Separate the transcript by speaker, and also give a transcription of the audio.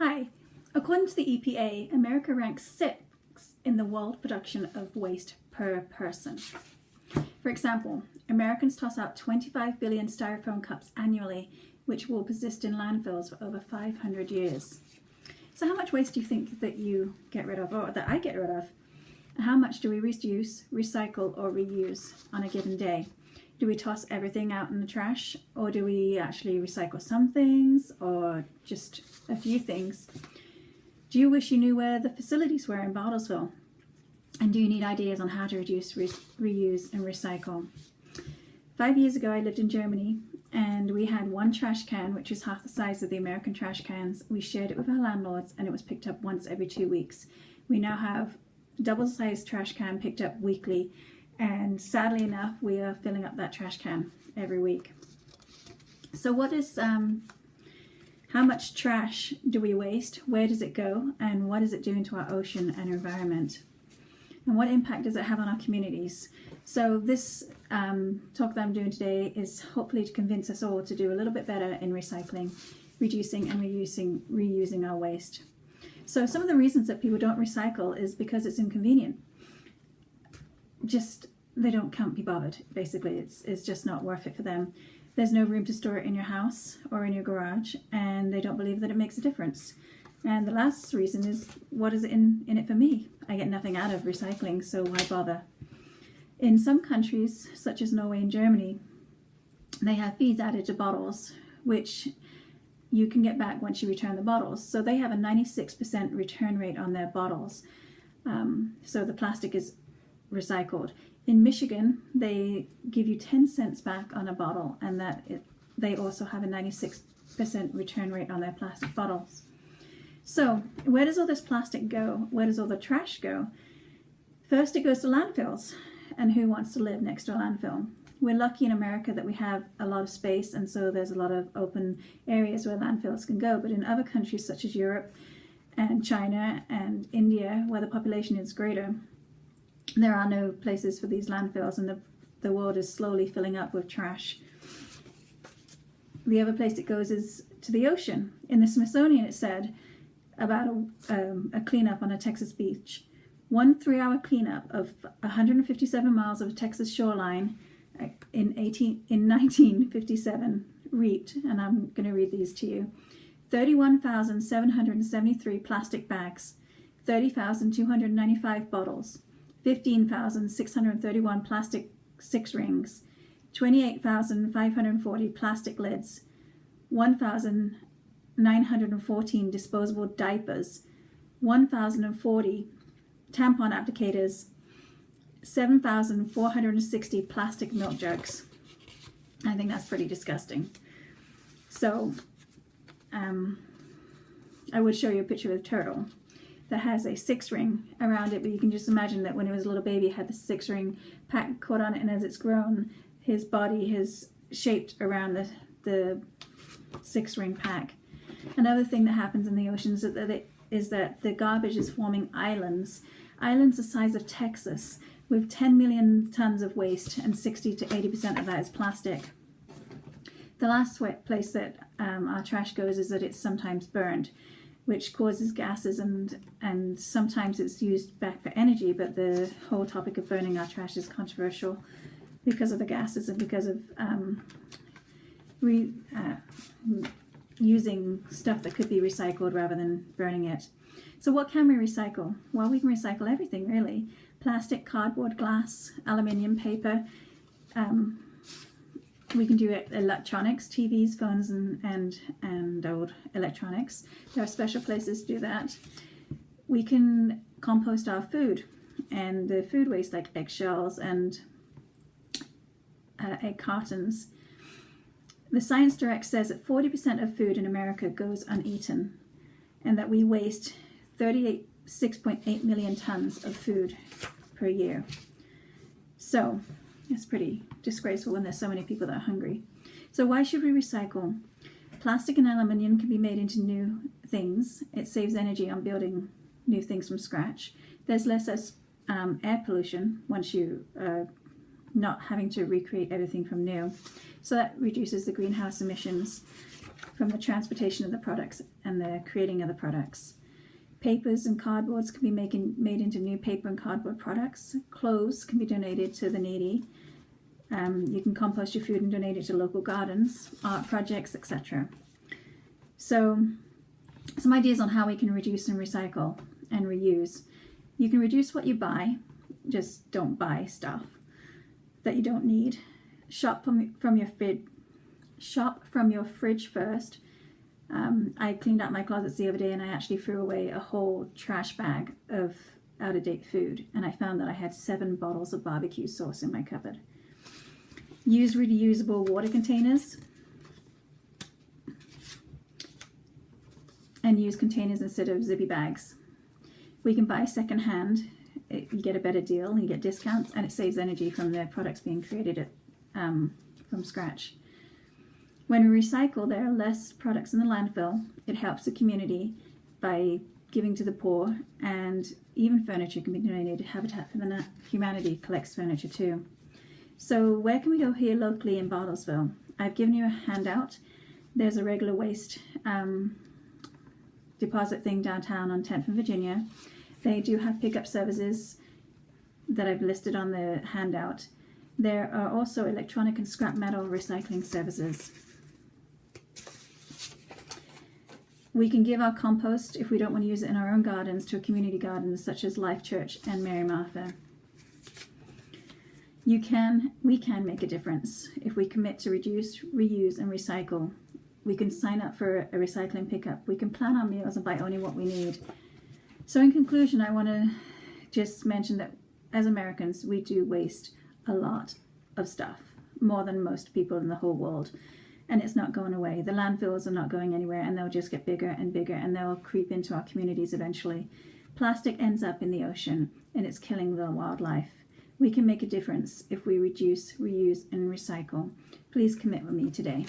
Speaker 1: Hi. According to the EPA, America ranks 6th in the world production of waste per person. For example, Americans toss out 25 billion styrofoam cups annually, which will persist in landfills for over 500 years. So how much waste do you think that you get rid of, or that I get rid of? And how much do we reduce, recycle, or reuse on a given day? Do we toss everything out in the trash, or do we actually recycle some things, or just a few things? Do you wish you knew where the facilities were in Bartlesville? And do you need ideas on how to reduce, reuse, and recycle? 5 years ago, I lived in Germany, and we had one trash can, which is half the size of the American trash cans. We shared it with our landlords, and it was picked up once every 2 weeks. We now have double-sized trash can picked up weekly, and sadly enough, we are filling up that trash can every week. So what is, how much trash do we waste? Where does it go? And what is it doing to our ocean and environment? And what impact does it have on our communities? So this talk that I'm doing today is hopefully to convince us all to do a little bit better in recycling, reducing and reusing our waste. So some of the reasons that people don't recycle is because it's inconvenient. They can't be bothered, basically. It's just not worth it for them. There's no room to store it in your house or in your garage, and they don't believe that it makes a difference. And the last reason is, what is in it for me? I get nothing out of recycling, so why bother? In some countries, such as Norway and Germany, they have fees added to bottles, which you can get back once you return the bottles. So they have a 96% return rate on their bottles. So the plastic is recycled. In Michigan, they give you 10 cents back on a bottle, and they also have a 96% return rate on their plastic bottles. So where does all this plastic go? Where does all the trash go? First, it goes to landfills. And who wants to live next to a landfill? We're lucky in America that we have a lot of space, and so there's a lot of open areas where landfills can go. But in other countries such as Europe and China and India, where the population is greater, there are no places for these landfills, and the world is slowly filling up with trash. The other place it goes is to the ocean. In the Smithsonian, it said about a cleanup on a Texas beach. One 3-hour cleanup of 157 miles of Texas shoreline in 1957 reaped, and I'm going to read these to you, 31,773 plastic bags, 30,295 bottles, 15,631 plastic 6-rings, 28,540 plastic lids, 1,914 disposable diapers, 1,040 tampon applicators, 7,460 plastic milk jugs. I think that's pretty disgusting. So I would show you a picture of a turtle that has a 6-ring around it, but you can just imagine that when it was a little baby, it had the 6-ring pack caught on it, and as it's grown, his body has shaped around the 6-ring pack. Another thing that happens in the oceans is that the garbage is forming islands the size of Texas, with 10 million tons of waste, and 60 to 80% of that is plastic. The last place that our trash goes is that it's sometimes burned, which causes gases, and sometimes it's used back for energy, but the whole topic of burning our trash is controversial because of the gases and because of using stuff that could be recycled rather than burning it. So what can we recycle? Well, we can recycle everything, really. Plastic, cardboard, glass, aluminium, paper. We can do electronics, TVs, phones, and old electronics. There are special places to do that. We can compost our food and the food waste, like eggshells and egg cartons. The Science Direct says that 40% of food in America goes uneaten, and that we waste 6.8 million tons of food per year. So it's pretty disgraceful when there's so many people that are hungry. So why should we recycle? Plastic and aluminium can be made into new things. It saves energy on building new things from scratch. There's less air pollution once you not having to recreate everything from new. So that reduces the greenhouse emissions. from the transportation of the products and the creating of the products. Papers and cardboards can be made into new paper and cardboard products. Clothes can be donated to the needy. You can compost your food and donate it to local gardens, art projects, etc. So, some ideas on how we can reduce and recycle and reuse. You can reduce what you buy. Just don't buy stuff that you don't need. Shop from your fridge first. I cleaned out my closets the other day and I actually threw away a whole trash bag of out-of-date food, and I found that I had 7 bottles of barbecue sauce in my cupboard. Use reusable water containers and use containers instead of zippy bags. We can buy second-hand. You get a better deal, you get discounts, and it saves energy from the products being created from scratch. When we recycle, there are less products in the landfill. It helps the community by giving to the poor, and even furniture can be donated. Habitat for Humanity collects furniture too. So where can we go here locally in Bartlesville? I've given you a handout. There's a regular waste deposit thing downtown on 10th and Virginia. They do have pickup services that I've listed on the handout. There are also electronic and scrap metal recycling services. We can give our compost, if we don't want to use it in our own gardens, to community gardens such as Life Church and Mary Martha. We can make a difference if we commit to reduce, reuse, and recycle. We can sign up for a recycling pickup. We can plan our meals and buy only what we need. So in conclusion, I want to just mention that as Americans, we do waste a lot of stuff, more than most people in the whole world. And it's not going away. The landfills are not going anywhere, and they'll just get bigger and bigger, and they'll creep into our communities eventually. Plastic ends up in the ocean, and it's killing the wildlife. We can make a difference if we reduce, reuse, and recycle. Please commit with me today.